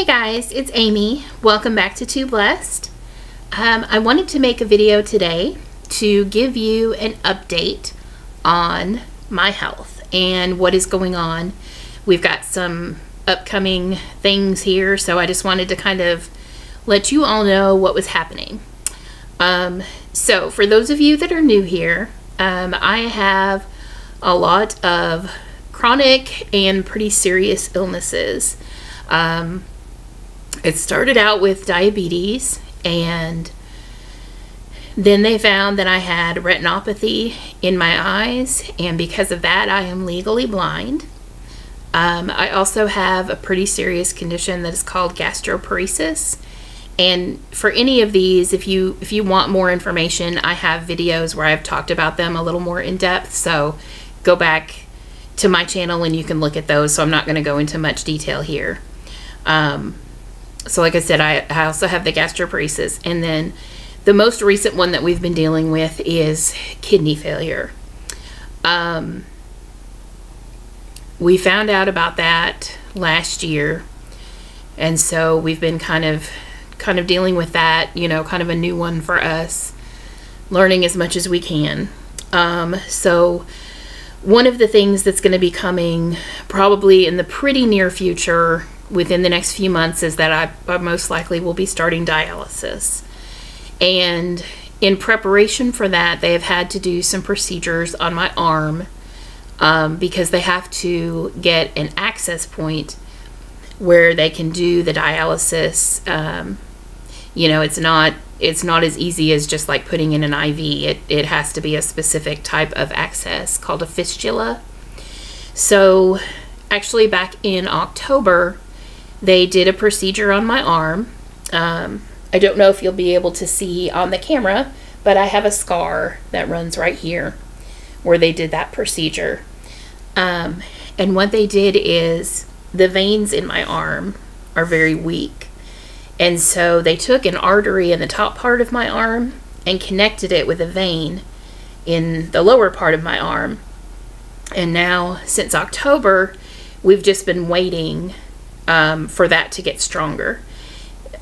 Hey guys, it's Amy. Welcome back to Too Blessed. I wanted to make a video today to give you an update on my health and what is going on. We've got some upcoming things here, so I just wanted to kind of let you all know what was happening. So for those of you that are new here, I have a lot of chronic and pretty serious illnesses. It started out with diabetes, and then they found that I had retinopathy in my eyes, and because of that I am legally blind. I also have a pretty serious condition that is called gastroparesis, and for any of these, if you want more information, I have videos where I've talked about them a little more in depth, so go back to my channel and you can look at those. So I'm not going to go into much detail here. So like I said, I also have the gastroparesis, and then the most recent one that we've been dealing with is kidney failure. We found out about that last year, and so we've been kind of dealing with that, you know, kind of a new one for us, learning as much as we can. So one of the things that's going to be coming probably in the pretty near future, within the next few months, is that I most likely will be starting dialysis. And in preparation for that, they have had to do some procedures on my arm, because they have to get an access point where they can do the dialysis. You know, it's not as easy as just like putting in an IV. It has to be a specific type of access called a fistula. So actually back in October, they did a procedure on my arm. I don't know if you'll be able to see on the camera, but I have a scar that runs right here where they did that procedure. And what they did is, the veins in my arm are very weak. And so they took an artery in the top part of my arm and connected it with a vein in the lower part of my arm. And now, since October, we've just been waiting for that to get stronger.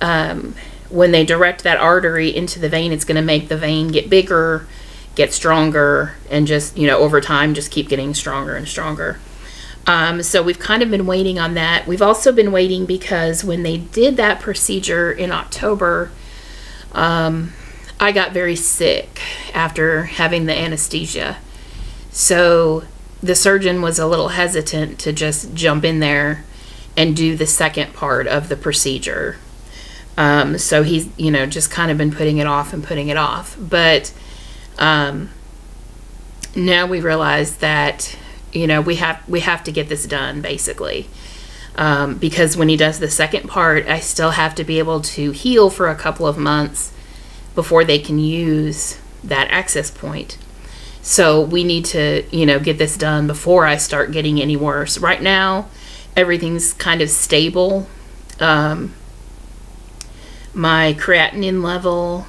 When they direct that artery into the vein, it's going to make the vein get bigger, get stronger, and just, you know, over time just keep getting stronger and stronger. So we've kind of been waiting on that. We've also been waiting because when they did that procedure in October, I got very sick after having the anesthesia. So the surgeon was a little hesitant to just jump in there and do the second part of the procedure. So he's, you know, just kind of been putting it off and putting it off. But now we realize that, you know, we have to get this done, basically, because when he does the second part, I still have to be able to heal for a couple of months before they can use that access point. So we need to, you know, get this done before I start getting any worse. Right now, everything's kind of stable. My creatinine level,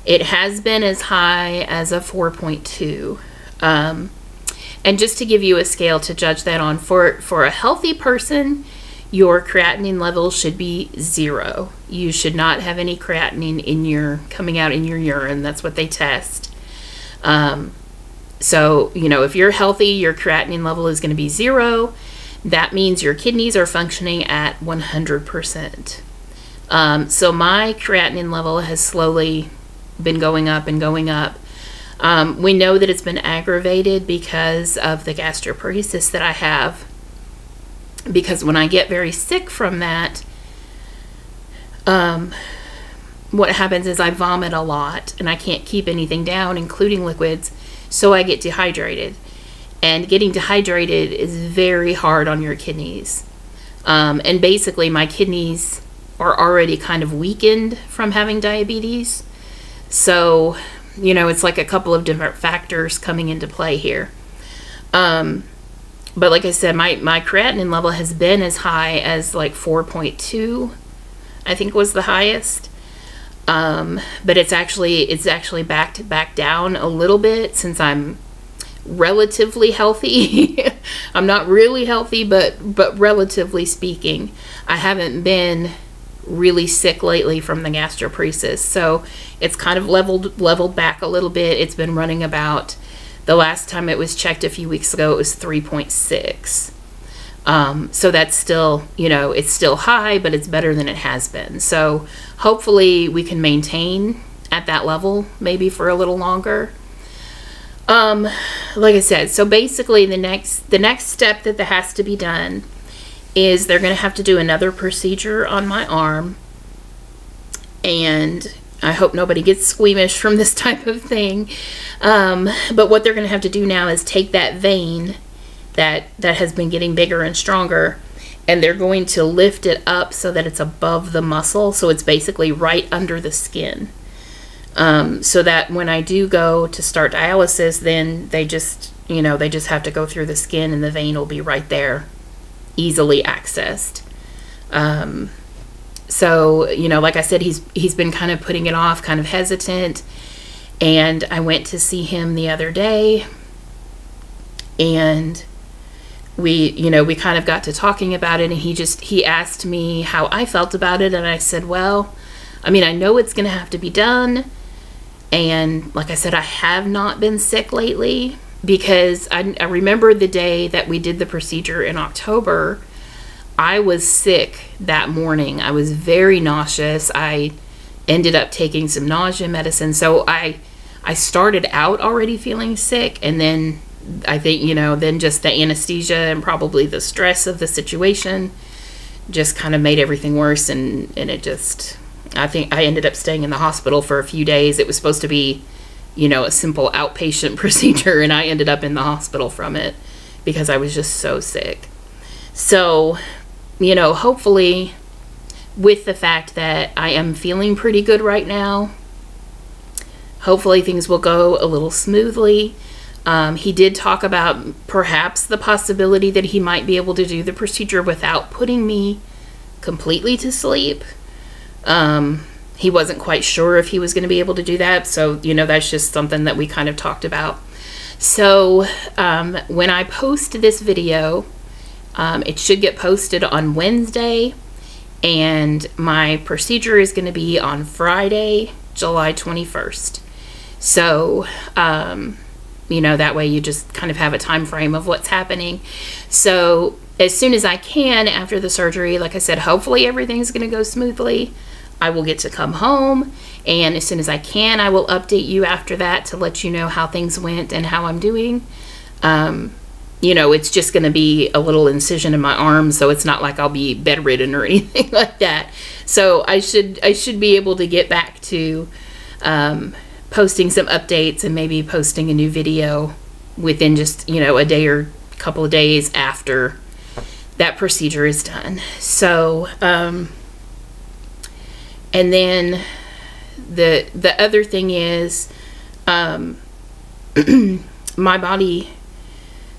it has been as high as a 4.2. And just to give you a scale to judge that on, for a healthy person, your creatinine level should be 0. You should not have any creatinine coming out in your urine. That's what they test. So, you know, if you're healthy, your creatinine level is going to be 0. That means your kidneys are functioning at 100%. So my creatinine level has slowly been going up and going up. We know that it's been aggravated because of the gastroparesis that I have, because when I get very sick from that, what happens is I vomit a lot and I can't keep anything down, including liquids, so I get dehydrated. And getting dehydrated is very hard on your kidneys. And basically my kidneys are already kind of weakened from having diabetes. So, you know, it's like a couple of different factors coming into play here. But like I said, my creatinine level has been as high as like 4.2, I think was the highest. But it's actually backed back down a little bit since I'm relatively healthy. I'm not really healthy, but relatively speaking, I haven't been really sick lately from the gastroparesis. So it's kind of leveled back a little bit. It's been running about, the last time it was checked a few weeks ago, it was 3.6. So that's still, you know, it's still high, but it's better than it has been. So hopefully we can maintain at that level maybe for a little longer. Like I said, so basically the next step that has to be done is they're going to have to do another procedure on my arm. And I hope nobody gets squeamish from this type of thing. But what they're going to have to do now is take that vein that has been getting bigger and stronger, and they're going to lift it up so that it's above the muscle. So it's basically right under the skin. So that when I do go to start dialysis, then they just, you know, they just have to go through the skin and the vein will be right there, easily accessed. So, you know, like I said, he's been kind of putting it off, kind of hesitant. And I went to see him the other day, and we kind of got to talking about it, and he asked me how I felt about it. And I said, well, I mean, I know it's going to have to be done. And like I said, I have not been sick lately, because I remember the day that we did the procedure in October. I was sick that morning. I was very nauseous. I ended up taking some nausea medicine. So I started out already feeling sick, and then I think, you know, then just the anesthesia and probably the stress of the situation just kind of made everything worse, and it just, I think I ended up staying in the hospital for a few days. It was supposed to be, you know, a simple outpatient procedure, and I ended up in the hospital from it because I was just so sick. So, you know, hopefully with the fact that I am feeling pretty good right now, hopefully things will go a little smoothly. He did talk about perhaps the possibility that he might be able to do the procedure without putting me completely to sleep. He wasn't quite sure if he was going to be able to do that. So, you know, that's just something that we kind of talked about. So, when I post this video, it should get posted on Wednesday, and my procedure is going to be on Friday, July 21st. So, you know, that way you just kind of have a time frame of what's happening. So as soon as I can after the surgery, like I said, hopefully everything's going to go smoothly. I will get to come home, and as soon as I can, I will update you after that to let you know how things went and how I'm doing. You know, it's just going to be a little incision in my arm, so it's not like I'll be bedridden or anything like that. So I should be able to get back to posting some updates and maybe posting a new video within just, you know, a day or a couple of days after that procedure is done. So, and then the other thing is, my body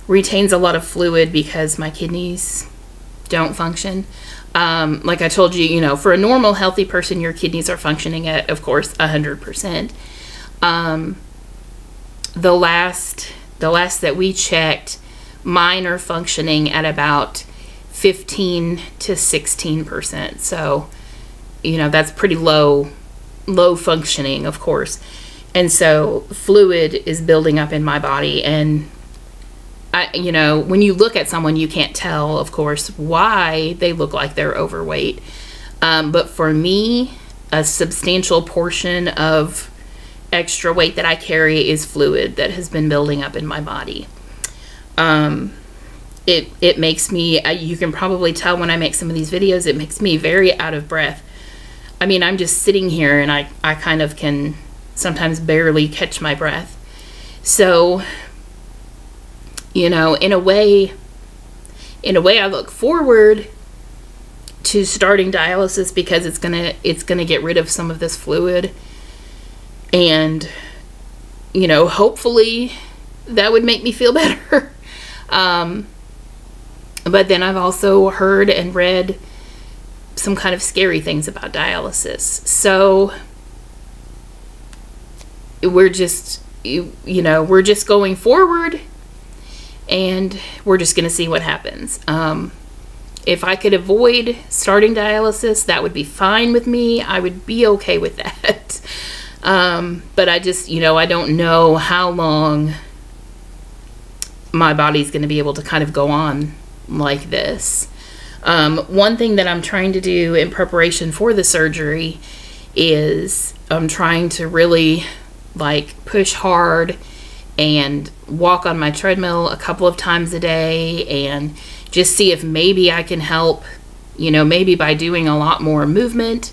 retains a lot of fluid because my kidneys don't function. Like I told you, you know, for a normal healthy person, your kidneys are functioning at, of course, 100%. The last that we checked, mine are functioning at about 15 to 16%. So, you know, that's pretty low functioning, of course. And so fluid is building up in my body, and you know, when you look at someone, you can't tell, of course, why they look like they're overweight. But for me, a substantial portion of extra weight that I carry is fluid that has been building up in my body. It makes me, you can probably tell when I make some of these videos, it makes me very out of breath. I mean, I'm just sitting here and I kind of can sometimes barely catch my breath. So, you know, in a way I look forward to starting dialysis because it's gonna get rid of some of this fluid, and, you know, hopefully that would make me feel better. But then I've also heard and read some kind of scary things about dialysis. So we're just, you know, we're just going forward and we're just going to see what happens. If I could avoid starting dialysis, that would be fine with me. I would be okay with that. But I just, I don't know how long my body's going to be able to kind of go on like this. One thing that I'm trying to do in preparation for the surgery is I'm trying to really push hard and walk on my treadmill a couple of times a day and just see if maybe I can help, maybe by doing a lot more movement,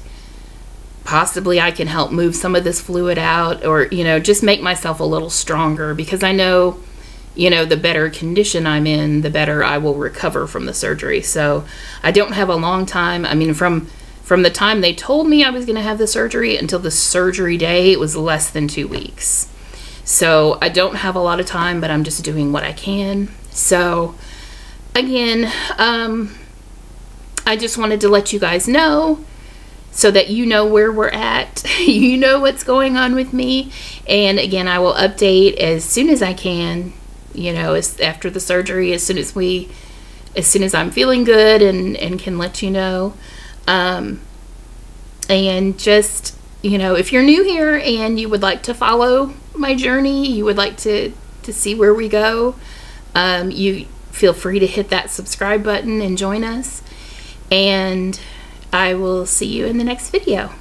possibly I can help move some of this fluid out, or, just make myself a little stronger, because I know, the better condition I'm in, the better I will recover from the surgery. So I don't have a long time. I mean, from the time they told me I was going to have the surgery until the surgery day, it was less than 2 weeks. So I don't have a lot of time, but I'm just doing what I can. So again, I just wanted to let you guys know so that you know where we're at. You know what's going on with me. And again, I will update as soon as I can, after the surgery, as soon as I'm feeling good and can let you know. And just, if you're new here and you would like to follow my journey, you would like to see where we go, you feel free to hit that subscribe button and join us. And I will see you in the next video.